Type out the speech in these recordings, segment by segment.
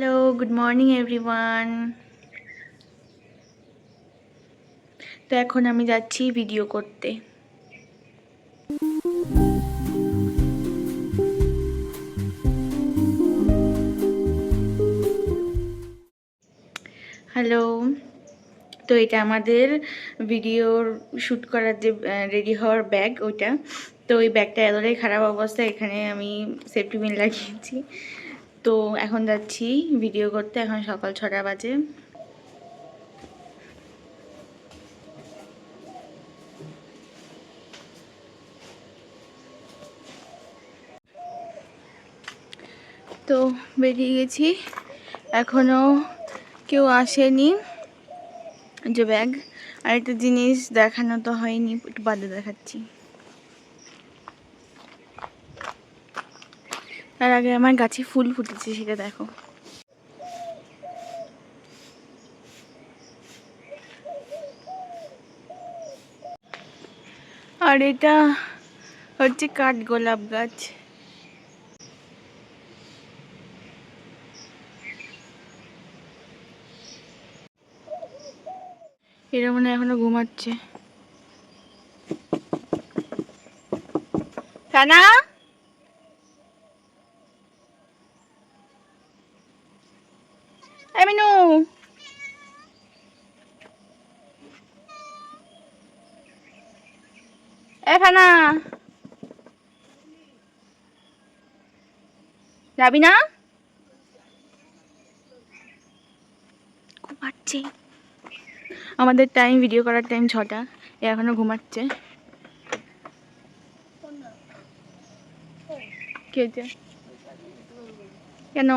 Hello, good morning everyone. তো এখন আমি যাচ্ছি ভিডিও করতে। হ্যালো। তো এটা আমাদের ভিডিওর শ্যুট করার যে রেডি হওয়ার ব্যাগ, ওইটা। তো ওই ব্যাগটা এতটাই খারাপ অবস্থা, এখানে আমি সেফটি পিন লাগিয়েছি। তো এখন যাচ্ছি ভিডিও করতে। এখন সকাল 6টা বাজে। তো বেরিয়ে গেছি, এখনও কেউ আসেনি। যে ব্যাগ, আরেকটা জিনিস দেখানো তো হয়নি, একটু বাদে দেখাচ্ছি। তার আগে আমার গাছে ফুল ফুটেছে, সেটা দেখো। আর এটা হচ্ছে কাঠগোলাপ গাছ। এরা মনে হয় এখনো ঘুমাচ্ছে। কানা, মিনু, ফানা, যাবি না? ঘুমাচ্ছে। আমাদের টাইম, ভিডিও করার টাইম 6টা, এখনো ঘুমাচ্ছে। কি হয়েছে? কেন?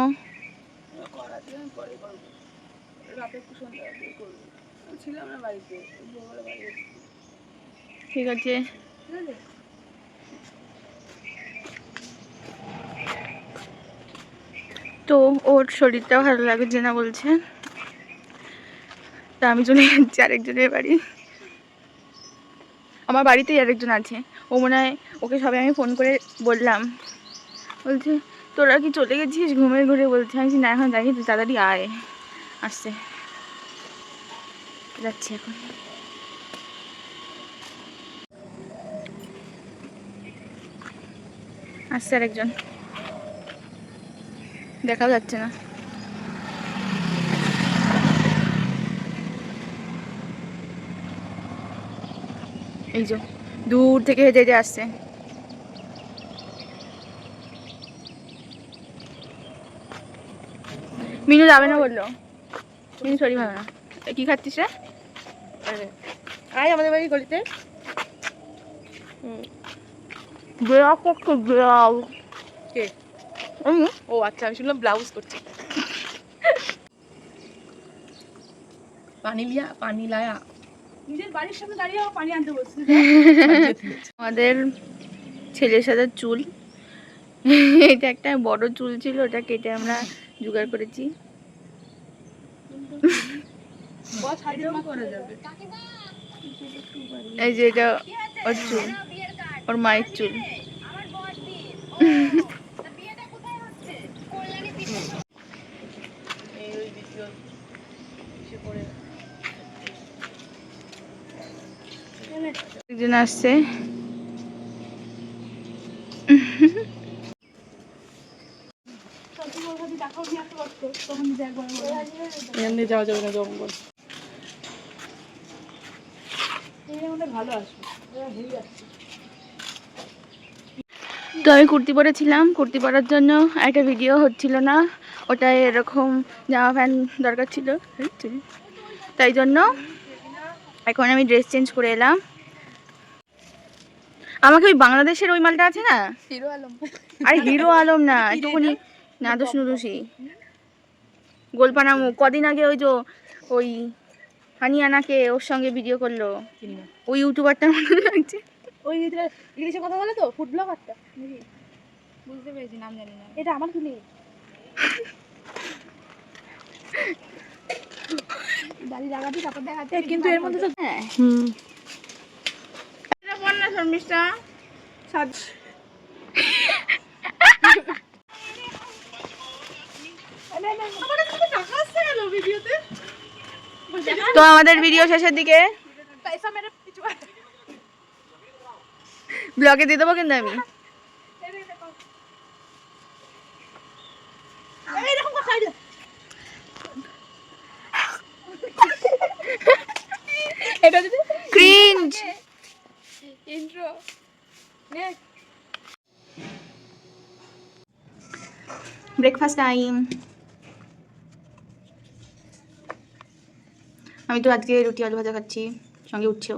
ঠিক আছে। তো ওর শরীরটা ভালো লাগছে না বলছে, তা আমি চলে যাচ্ছি আরেকজনের বাড়ি। আমার বাড়িতেই আরেকজন আছে, ও মনে হয়, ওকে সবাই আমি ফোন করে বললাম, বলছে তোরা কি চলে গেছিস ঘুমের ঘুরে? বলছে আমি না, এখন যাই, তুই তাড়াতাড়ি আয়। আসছে, যাচ্ছি এখন। আসছে আরেকজন, দেখাও যাচ্ছে না। এই যে দূর থেকে হেঁটে হেঁটে আসছে। মিনু যাবে না বললো, মিনু শরীর ভালো না। কি খাচ্ছিস রে? আয় আমাদের বাড়ি গলিতে। ব্লগ করছো? ব্লগ কে? ও আচ্ছা, আমি শুনলাম ব্লাউজ করছি। পানি লায়া নিজের বাড়ির সামনে দাঁড়িয়ে পানি আনতে বলছি। আমাদের ছেলের সাথে চুল, এটা একটা বড় চুল ছিল, ওটা কেটে আমরা জোগাড় করেছি। এই যে এটা ওর চুল, ওর মায়ের চুল। একজন আসছে, যাওয়া যাবে না জঙ্গল। তো আমি কুর্তি পরেছিলাম, কুর্তি পরার জন্য একটা ভিডিও হচ্ছিল না, ওটাই এরকম জামা প্যান্ট দরকার ছিল, তাই জন্য এখন আমি ড্রেস চেঞ্জ করে এলাম। আমাকে ওই বাংলাদেশের ওই মালটা আছে না, হিরো আলম। আরে হিরো আলম না, একটুখানি নাদোষ নুদোষী গোলপানা মুখ। কদিন আগে ওই যে ওই হানিয়ানাকে ওর সঙ্গে ভিডিও করলো, ওই ইউটিউবারটার মতো লাগছে। ওই ইংলিশে কথা বলে তো, ফুড ব্লগারটা, বুঝতে পেরেছি, নাম জানি না। এটা আমার তুলি দাড়ি লাগাতে তারপর দেখাতে, কিন্তু এর মধ্যে তো হ্যাঁ এটা বল না শর্মিষ্ঠা সাজ। আরে তো আমাদের ভিডিও শেষের দিকে ব্লগে দিয়ে দেবো কিন্তু আমি। Cringe intro breakfast time. আমি তো আজকে রুটি আলু ভাজা খাচ্ছি, সঙ্গে উঠছেও।